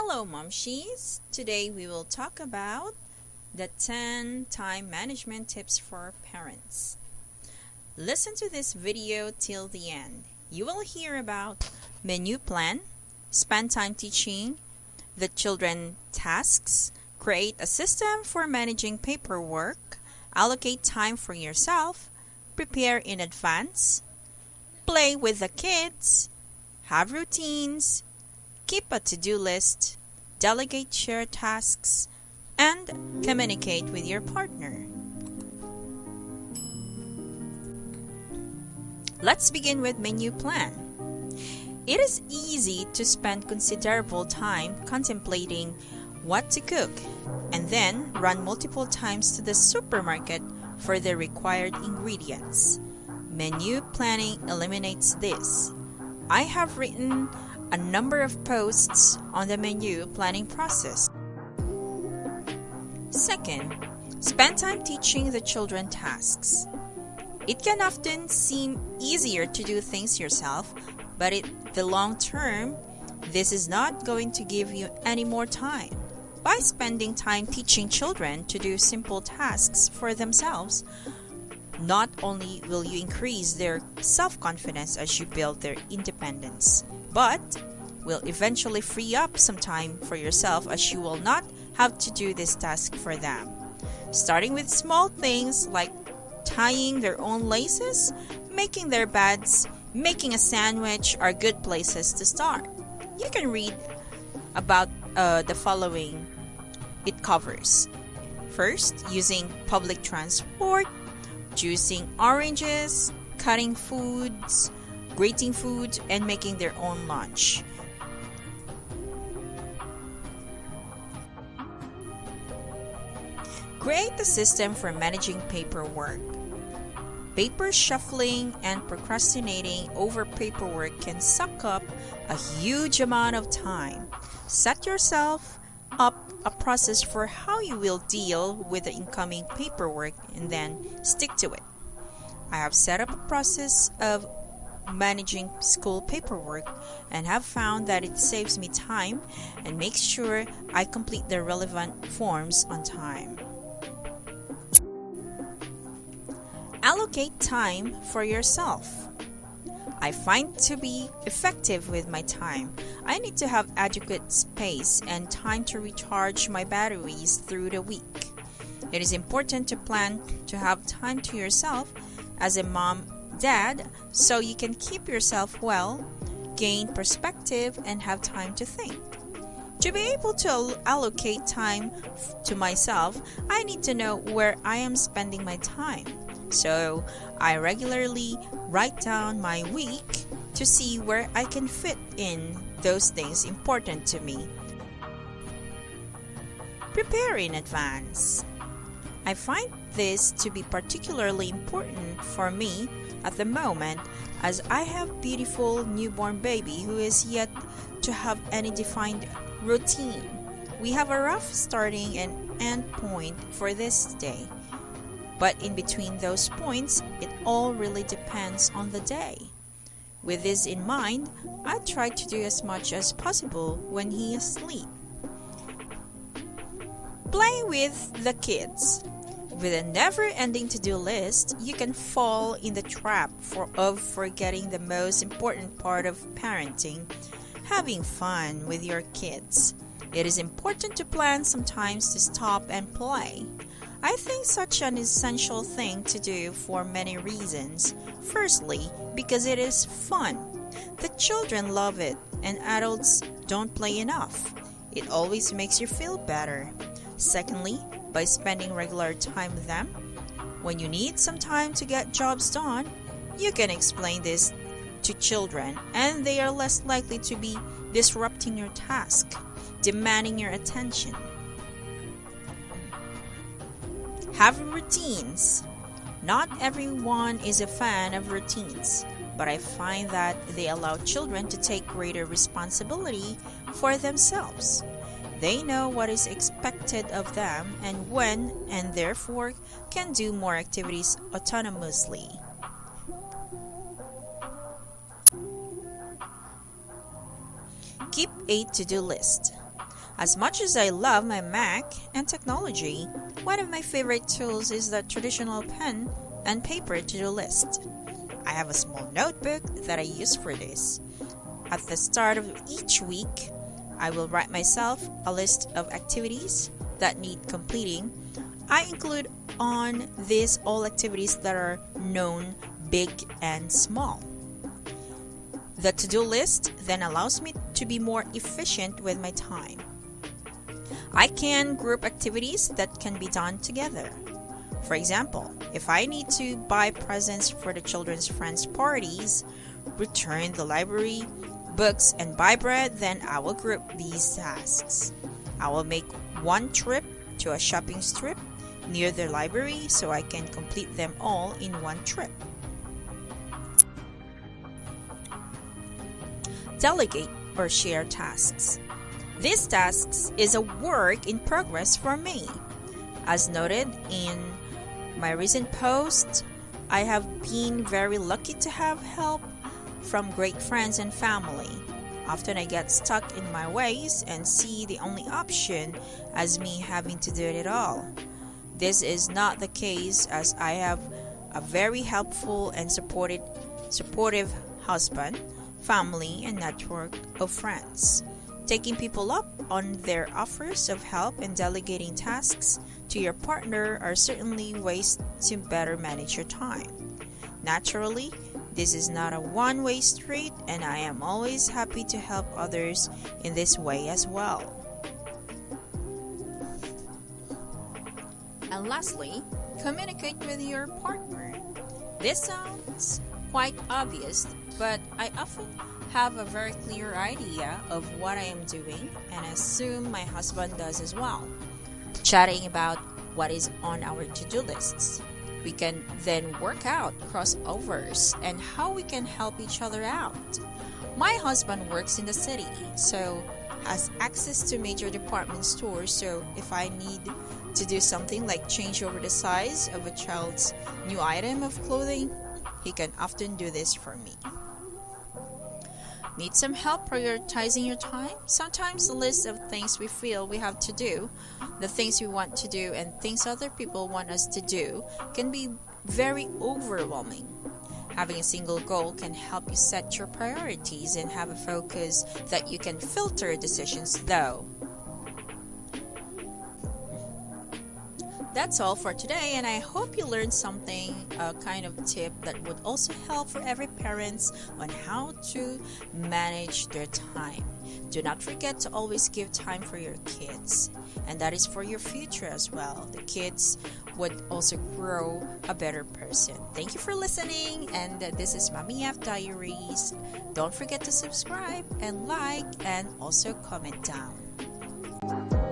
Hello, Momshies! Today we will talk about the 10 time management tips for parents. Listen to this video till the end. You will hear about menu plan, spend time teaching the children tasks, create a system for managing paperwork, allocate time for yourself, prepare in advance, play with the kids, have routines, keep a to-do list, delegate share tasks, and communicate with your partner. Let's begin with menu plan. It is easy to spend considerable time contemplating what to cook and then run multiple times to the supermarket for the required ingredients. Menu planning eliminates this. I have written a number of posts on the menu planning process. Second, spend time teaching the children tasks. It can often seem easier to do things yourself, but in the long term, this is not going to give you any more time. By spending time teaching children to do simple tasks for themselves, not only will you increase their self-confidence as you build their independence, but will eventually free up some time for yourself as you will not have to do this task for them. Starting with small things like tying their own laces, making their beds, making a sandwich are good places to start. You can read about the following it covers. First, using public transport, juicing oranges, cutting foods, grating foods, and making their own lunch. Create a system for managing paperwork. Paper shuffling and procrastinating over paperwork can suck up a huge amount of time. Set yourself up a process for how you will deal with the incoming paperwork and then stick to it. I have set up a process of managing school paperwork and have found that it saves me time and makes sure I complete the relevant forms on time. Allocate time for yourself. I find to be effective with my time, I need to have adequate space and time to recharge my batteries through the week. It is important to plan to have time to yourself as a mom, dad, so you can keep yourself well, gain perspective, and have time to think. To be able to allocate time to myself, I need to know where I am spending my time. So I regularly write down my week to see where I can fit in those things important to me. Prepare in advance. I find this to be particularly important for me at the moment as I have beautiful newborn baby who is yet to have any defined routine. We have a rough starting and end point for this day. But in between those points, it all really depends on the day. With this in mind, I try to do as much as possible when he is asleep. Play with the kids. With a never-ending to-do list, you can fall in the trap of forgetting the most important part of parenting, having fun with your kids. It is important to plan sometimes to stop and play. I think such an essential thing to do for many reasons. Firstly, because it is fun. The children love it, and adults don't play enough. It always makes you feel better. Secondly, by spending regular time with them. When you need some time to get jobs done, you can explain this to children, and they are less likely to be disrupting your task, demanding your attention. Have routines. Not everyone is a fan of routines, but I find that they allow children to take greater responsibility for themselves. They know what is expected of them and when, and therefore can do more activities autonomously. Keep a to-do list. As much as I love my Mac and technology, one of my favorite tools is the traditional pen and paper to-do list. I have a small notebook that I use for this. At the start of each week, I will write myself a list of activities that need completing. I include on this all activities that are known, big and small. The to-do list then allows me to be more efficient with my time. I can group activities that can be done together. For example, if I need to buy presents for the children's friends' parties, return the library, books, and buy bread, then I will group these tasks. I will make one trip to a shopping strip near the library so I can complete them all in one trip. Delegate or share tasks. These tasks is a work in progress for me. As noted in my recent post, I have been very lucky to have help from great friends and family. Often I get stuck in my ways and see the only option as me having to do it all. This is not the case, as I have a very helpful and supportive husband, family, and network of friends. Taking people up on their offers of help and delegating tasks to your partner are certainly ways to better manage your time. Naturally, this is not a one-way street, and I am always happy to help others in this way as well. And lastly, communicate with your partner. This sounds quite obvious, but I often have a very clear idea of what I am doing, and assume my husband does as well. Chatting about what is on our to-do lists. We can then work out crossovers and how we can help each other out. My husband works in the city, so has access to major department stores, so if I need to do something like change over the size of a child's new item of clothing, he can often do this for me. Need some help prioritizing your time? Sometimes the list of things we feel we have to do, the things we want to do, and things other people want us to do can be very overwhelming. Having a single goal can help you set your priorities and have a focus that you can filter decisions though. That's all for today, and I hope you learned something, a kind of tip that would also help for every parent on how to manage their time. Do not forget to always give time for your kids, and that is for your future as well. The kids would also grow a better person. Thank you for listening, and this is Mommy F Diaries. Don't forget to subscribe and like, and also comment down.